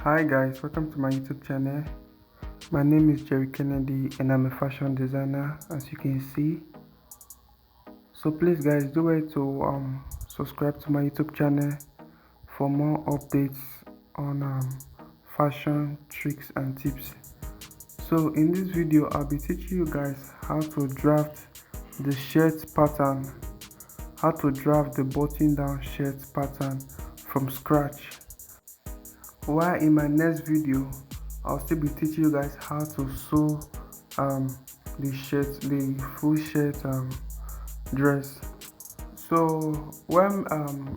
Hi guys, welcome to my YouTube channel. My name is Jerry Kennedy and I'm a fashion designer, as you can see. So please guys, do it to subscribe to my YouTube channel for more updates on fashion tricks and tips. So in this video I'll be teaching you guys how to draft the shirt pattern, how to draft the button down shirt pattern from scratch. While in my next video I'll still be teaching you guys how to sew the full shirt dress. So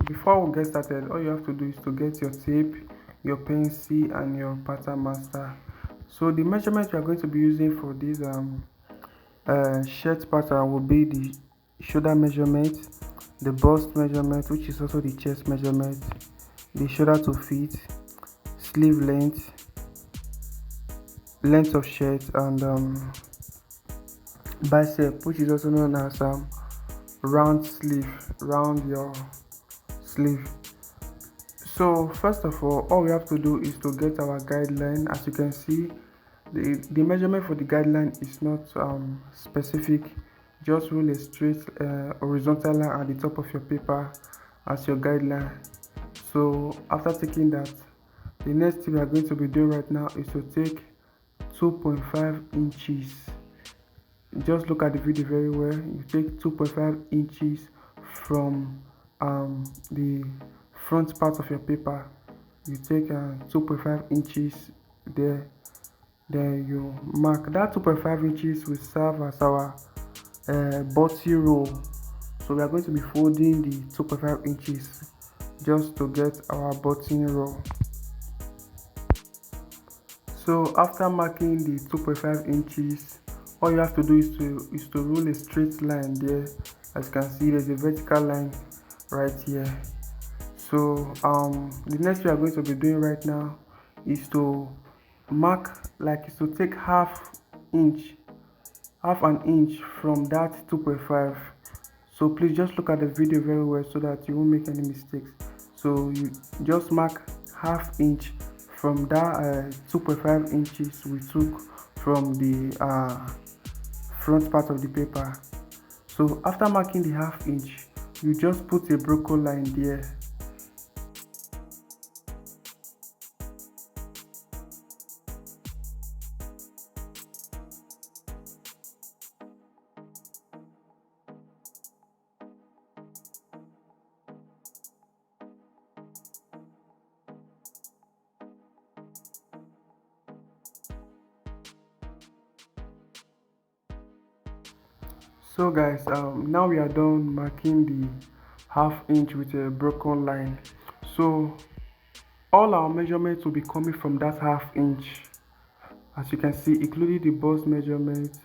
before we get started, all you have to do is to get your tape, your pencil and your pattern master. So the measurement we are going to be using for this shirt pattern will be the shoulder measurement, the bust measurement, which is also the chest measurement, the shoulder to fit, sleeve length of shirt, and bicep, which is also known as round your sleeve. So first of all we have to do is to get our guideline. As you can see, the measurement for the guideline is not specific. Just rule a straight horizontal line at the top of your paper as your guideline. So after taking that, the next thing we are going to be doing right now is to take 2.5 inches. Just look at the video very well. You take 2.5 inches from the front part of your paper. You take 2.5 inches there. Then you mark that 2.5 inches will serve as our button roll. So we are going to be folding the 2.5 inches just to get our button roll. So after marking the 2.5 inches, all you have to do is to rule a straight line there. As you can see, there's a vertical line right here. So the next we are going to be doing right now is to take half an inch from that 2.5. So please just look at the video very well so that you won't make any mistakes. So you just mark half inch from that 2.5 inches we took from the front part of the paper. So after marking the half inch, you just put a broken line there. So guys, now we are done marking the half inch with a broken line. So all our measurements will be coming from that half inch, as you can see, including the bust measurement,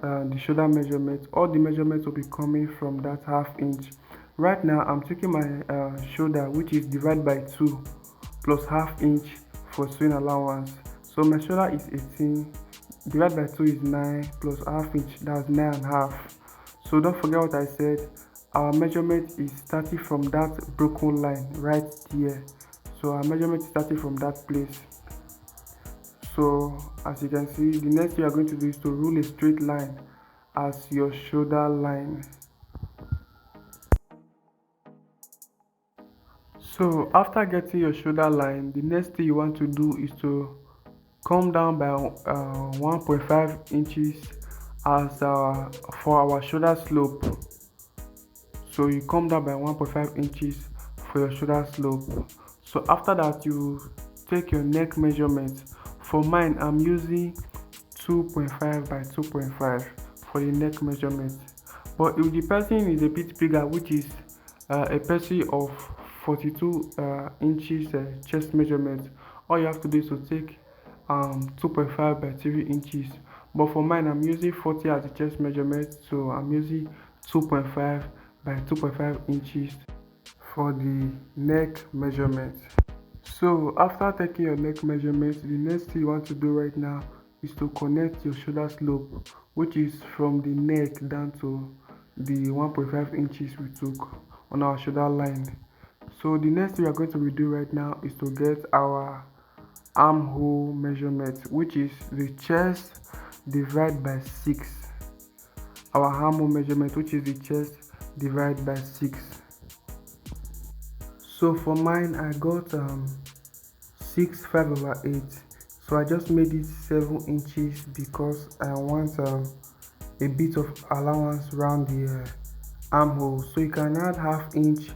the shoulder measurement. All the measurements will be coming from that half inch. Right now I'm taking my shoulder, which is divided by 2 plus half inch for sewing allowance. So my shoulder is 18, divided by 2 is 9, plus half inch, that's 9.5. So don't forget what I said, our measurement is starting from that broken line right here. So our measurement is starting from that place. So as you can see, the next thing you are going to do is to rule a straight line as your shoulder line. So after getting your shoulder line, the next thing you want to do is to come down by 1.5 inches as for our shoulder slope. So you come down by 1.5 inches for your shoulder slope. So after that, you take your neck measurement. For mine, I'm using 2.5 by 2.5 for the neck measurement. But if the person is a bit bigger, which is a person of 42 inches chest measurement, all you have to do is to take 2.5 by 3 inches. But for mine, I'm using 40 as the chest measurement, so I'm using 2.5 by 2.5 inches for the neck measurement. So after taking your neck measurement, the next thing you want to do right now is to connect your shoulder slope, which is from the neck down to the 1.5 inches we took on our shoulder line. So the next thing we are going to do right now is to get our armhole measurement, which is the chest divided by 6. Our armhole measurement, which is the chest divided by 6. So for mine, I got 6 5/8. So I just made it 7 inches because I want a bit of allowance around the armhole. So you can add half inch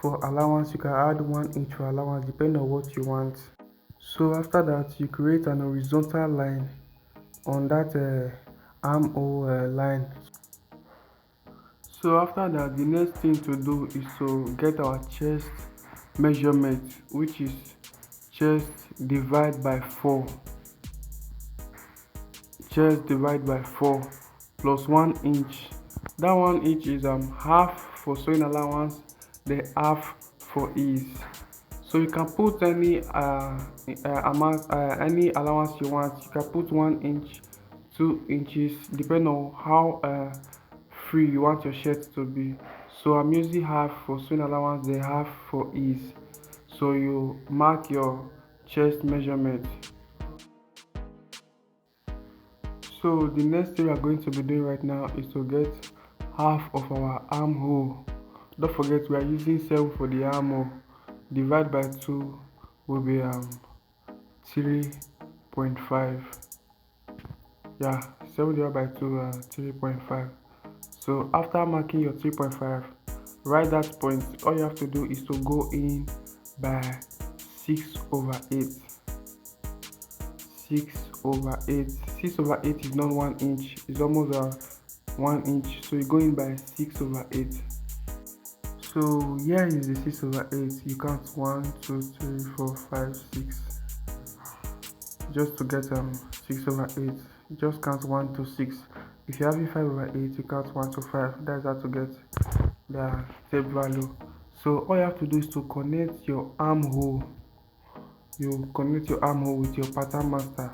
for allowance, you can add 1 inch for allowance, depending on what you want. So after that, you create an horizontal line on that armhole line. So after that, the next thing to do is to get our chest measurement, which is chest divided by 4. Chest divided by 4 plus 1 inch. That 1 inch is half for sewing allowance, the half for ease. So you can put any amount, any allowance you want. You can put 1 inch, 2 inches, depending on how free you want your shirt to be. So I'm using half for sewing allowance, the half for ease. So you mark your chest measurement. So the next thing we are going to be doing right now is to get half of our armhole. Don't forget we are using 7 for the armhole. Divide by 2 will be 3.5. Yeah, 7 divided by 2 3.5. So after marking your 3.5, right that point, all you have to do is to go in by 6/8. 6/8. 6/8 is not 1 inch, it's almost 1 inch. So you go in by 6/8. So here is the 6/8. You count 1, 2, 3, 4, 5, 6. Just to get 6/8, just count 1 to 6. If you have 5/8, you count 1 to 5. That's how to get the tape value. So all you have to do is to connect your armhole. You connect your armhole with your pattern master.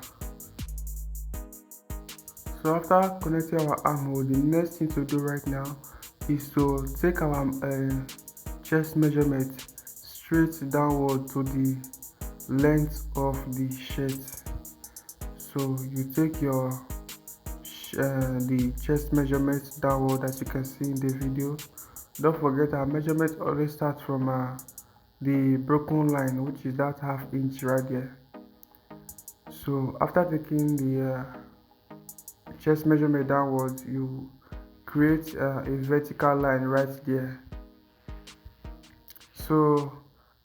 So after connecting our armhole, the next thing to do right now is to take our chest measurement straight downward to the length of the shirt. So you take your the chest measurement downward, as you can see in the video. Don't forget our measurement always starts from the broken line, which is that half inch right there. So after taking the chest measurement downward, you create a vertical line right there. So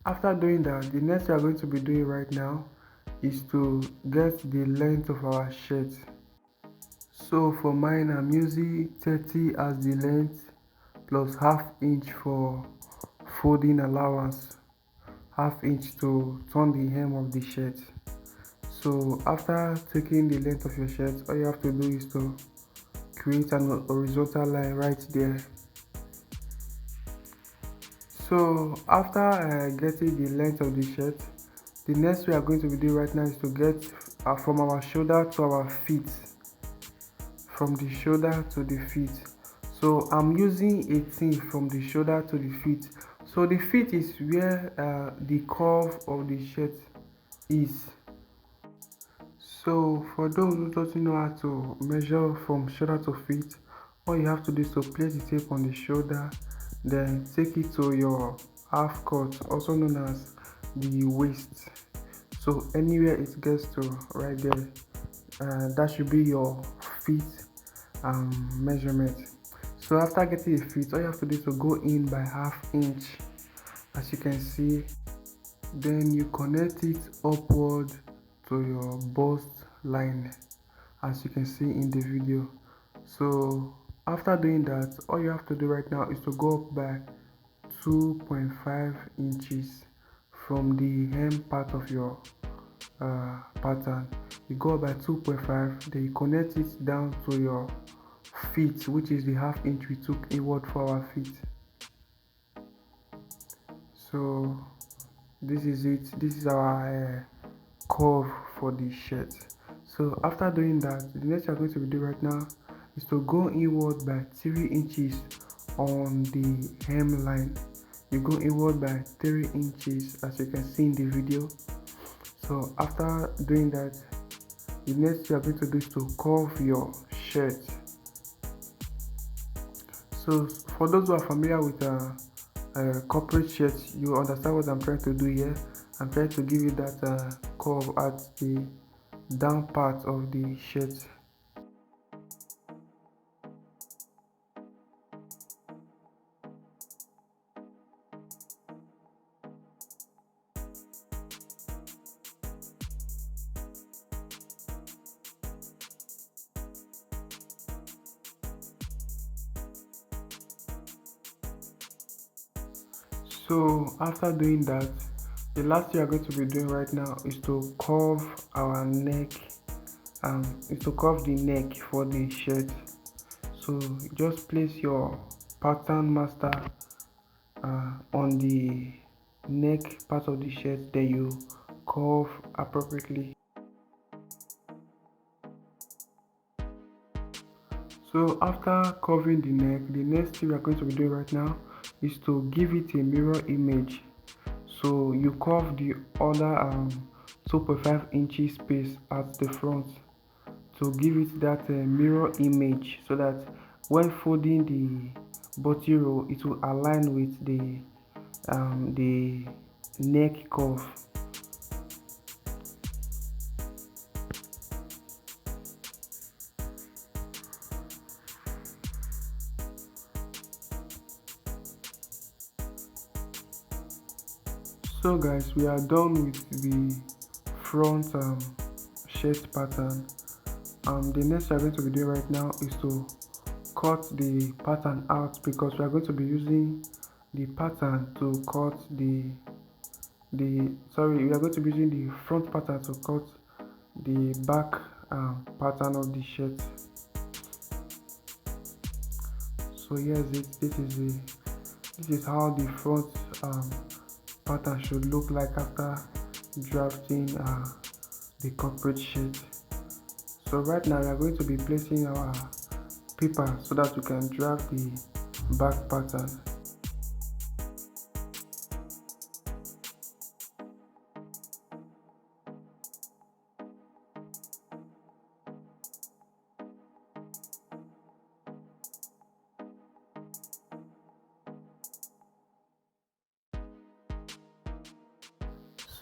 after doing that, the next we are going to be doing right now is to get the length of our shirt. So for mine, I'm using 30 as the length plus half inch for folding allowance, half inch to turn the hem of the shirt. So after taking the length of your shirt, all you have to do is to create an horizontal line right there. So after getting the length of the shirt, the next we are going to be doing right now is to get from our shoulder to our feet, from the shoulder to the feet. So I'm using 18 from the shoulder to the feet. So the feet is where the curve of the shirt is. So for those who don't know how to measure from shoulder to feet, all you have to do is to place the tape on the shoulder, then take it to your half cut, also known as the waist. So anywhere it gets to right there, that should be your feet measurement. So after getting the feet, all you have to do is to go in by half inch, as you can see. Then you connect it upward to your bust line, as you can see in the video. So after doing that, all you have to do right now is to go up by 2.5 inches from the hem part of your pattern. You go up by 2.5, then you connect it down to your feet, which is the half inch we took inward for our feet. So this is it. This is our curve for the shirt. So after doing that, the next you're going to be doing right now is to go inward by 3 inches on the hem line. You go inward by 3 inches, as you can see in the video. So So after doing that, the next you are going to do is to curve your shirt. So for those who are familiar with corporate shirts, you understand what I'm trying to do here. I'm trying to give you that curve at the down part of the shirt. So after doing that, the last thing we are going to be doing right now is to curve our neck, is to curve the neck for the shirt. So just place your pattern master on the neck part of the shirt, then you curve appropriately. So after covering the neck, the next thing we are going to be doing right now is to give it a mirror image. So you curve the other 2.5 inches space at the front to give it that mirror image, so that when folding the body roll, it will align with the neck curve. So guys, we are done with the front shirt pattern. The next we are going to be doing right now is to cut the pattern out, because we are going to be using the pattern to cut we are going to be using the front pattern to cut the back pattern of the shirt. So here's it. This is how the front pattern should look like after drafting the corporate shirt. So right now we are going to be placing our paper so that we can draft the back pattern.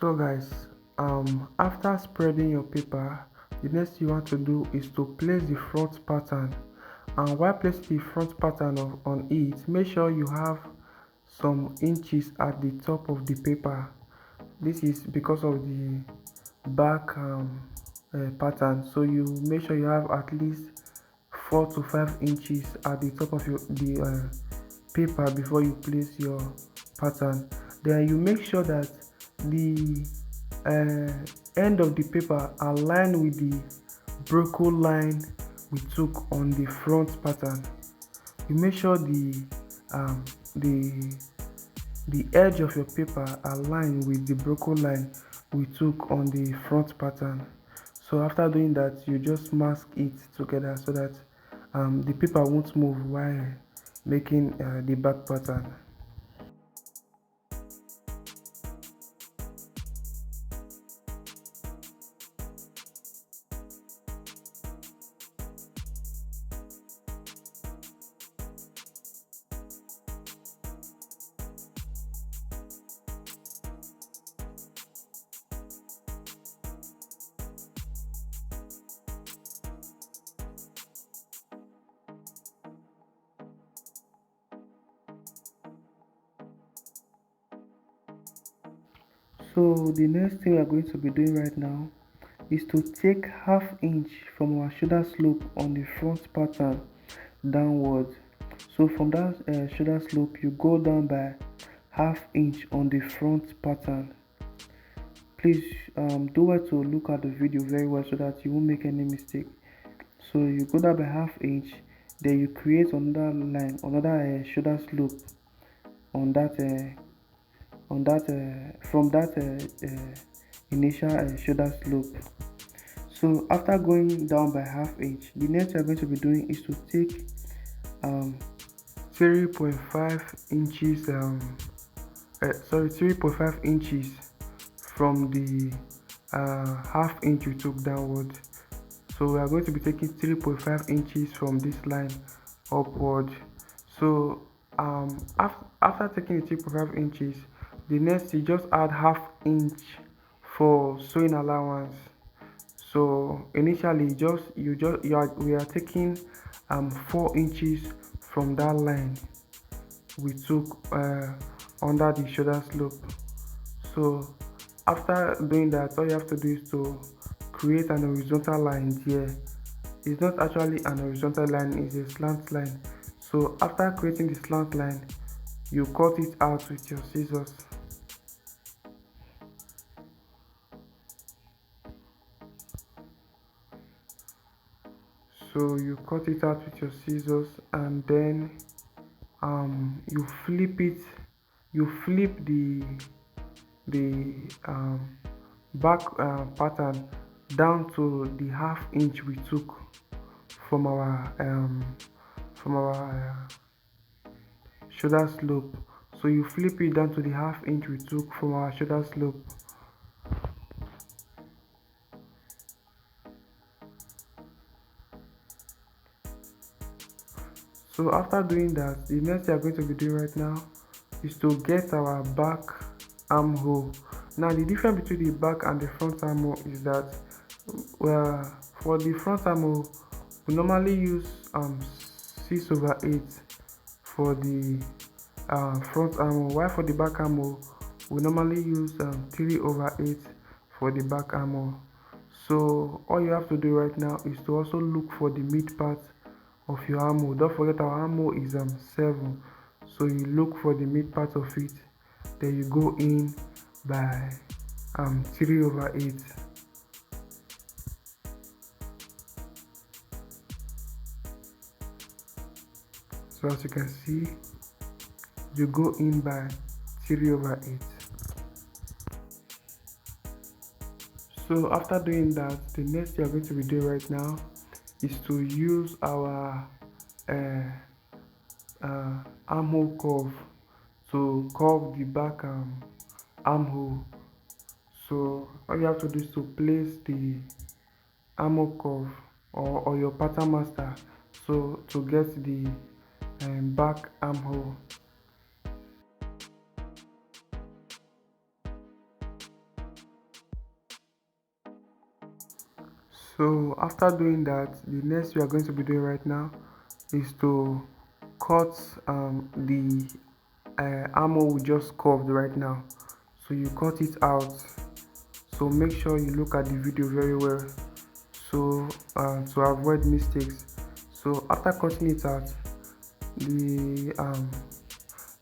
So guys, after spreading your paper, the next thing you want to do is to place the front pattern. And while placing the front pattern on it, make sure you have some inches at the top of the paper. This is because of the back pattern, so you make sure you have at least 4 to 5 inches at the top of the paper before you place your pattern. Then you make sure that the end of the paper align with the broken line we took on the front pattern. You make sure um, the the edge of your paper align with the broken line we took on the front pattern. So after doing that, you just mask it together so that the paper won't move while making the back pattern. So the next thing we are going to be doing right now is to take half inch from our shoulder slope on the front pattern downwards. So from that shoulder slope, you go down by half inch on the front pattern. Please do well to look at the video very well so that you won't make any mistake. So you go down by half inch, then you create another line, another shoulder slope on that from that initial shoulder slope. So after going down by half inch, the next we are going to be doing is to take 3.5 inches 3.5 inches from the half inch we took downward. So we are going to be taking 3.5 inches from this line upward. So after taking the 3.5 inches, the next you just add half inch for sewing allowance. So initially we are taking 4 inches from that line we took under the shoulder slope. So after doing that, all you have to do is to create an horizontal line here. It's not actually an horizontal line, it's a slant line. So after creating the slant line, you cut it out with your scissors. So you cut it out with your scissors, and then you flip it. You flip the back pattern down to the half inch we took from our shoulder slope. So you flip it down to the half inch we took from our shoulder slope. So after doing that, the next thing we are going to be doing right now is to get our back armhole. Now the difference between the back and the front armhole is that for the front armhole we normally use 6/8 for the front armhole, while for the back armhole we normally use 3/8 for the back armhole. So all you have to do right now is to also look for the mid part of your armhole. Don't forget our armhole is 7, so you look for the mid part of it, then you go in by 3/8. So as you can see, you go in by 3/8. So after doing that, the next thing you're going to be doing right now is to use our armhole curve to curve the back armhole. So all you have to do is to place the armhole curve or your pattern master so to get the back armhole. So after doing that, the next we are going to be doing right now is to cut the armhole we just curved right now. So you cut it out. So make sure you look at the video very well so to avoid mistakes. So after cutting it out, the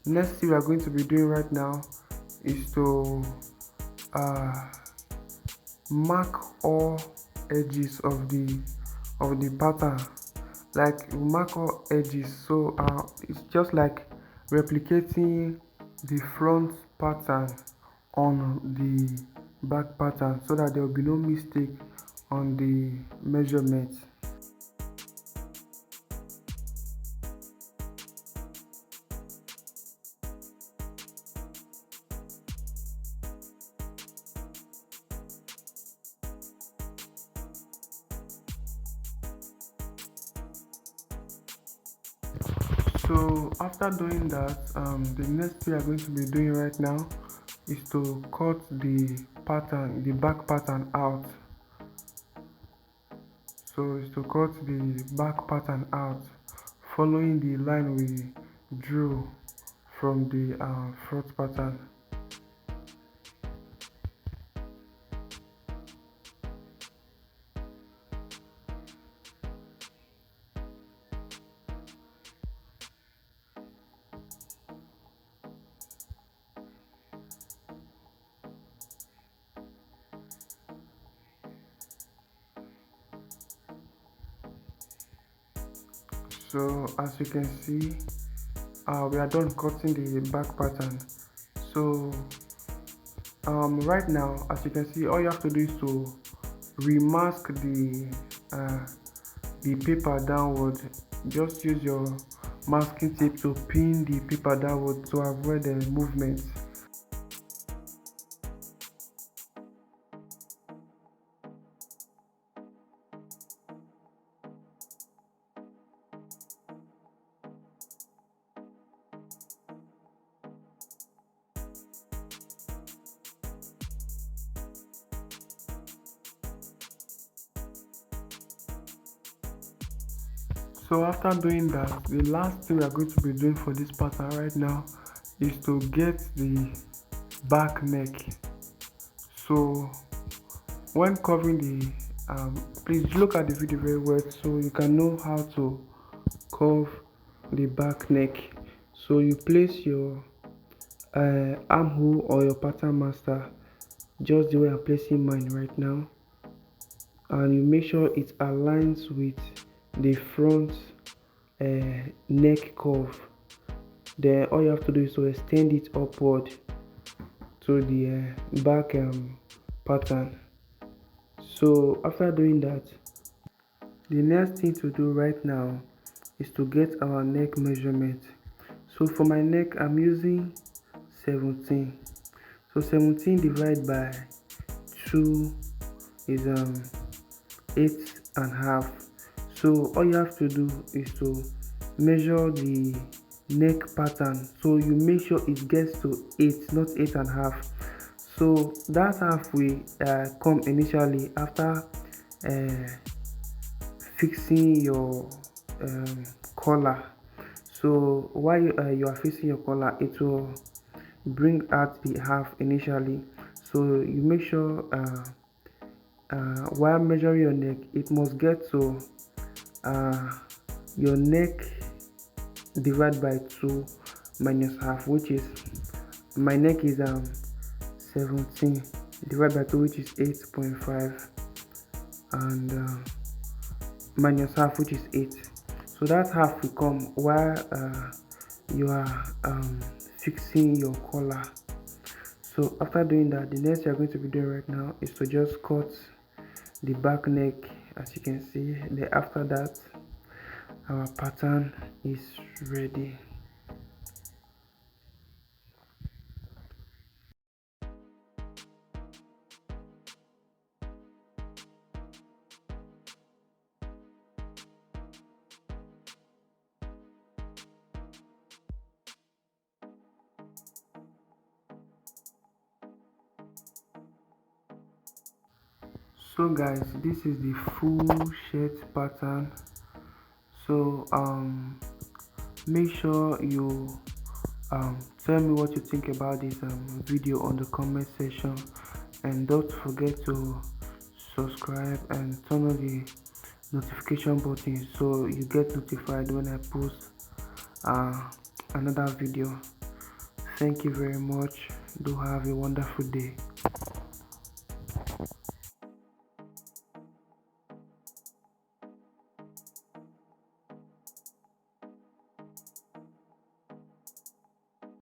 next thing we are going to be doing right now is to mark all edges of the pattern. Like mark all edges, so it's just like replicating the front pattern on the back pattern so that there will be no mistake on the measurement. So after doing that, the next thing we are going to be doing right now is to cut the pattern, the back pattern out. So is to cut the back pattern out following the line we drew from the front pattern. So as you can see, we are done cutting the back pattern. So right now, as you can see, all you have to do is to remask the paper downward. Just use your masking tape to pin the paper downward to avoid the movement. So after doing that, the last thing we are going to be doing for this pattern right now is to get the back neck. So when covering the please look at the video very well so you can know how to curve the back neck. So you place your armhole or your pattern master just the way I'm placing mine right now, and you make sure it aligns with the front neck curve. Then all you have to do is to extend it upward to the back pattern. So after doing that, the next thing to do right now is to get our neck measurement. So for my neck I'm using 17. So 17 divided by 2 is 8.5. So all you have to do is to measure the neck pattern, so you make sure it gets to 8, not 8.5. So that half will come initially after fixing your collar. So while you are fixing your collar, it will bring out the half initially. So you make sure while measuring your neck, it must get to your neck divided by 2 minus half, which is my neck is 17 divided by 2, which is 8.5, and minus half, which is 8. So that half will come while you are fixing your collar. So after doing that, the next you are going to be doing right now is to just cut the back neck, as you can see. Then after that, our pattern is ready. So guys, this is the full shirt pattern. So make sure you tell me what you think about this video on the comment section, and don't forget to subscribe and turn on the notification button so you get notified when I post another video. Thank you very much. Do have a wonderful day.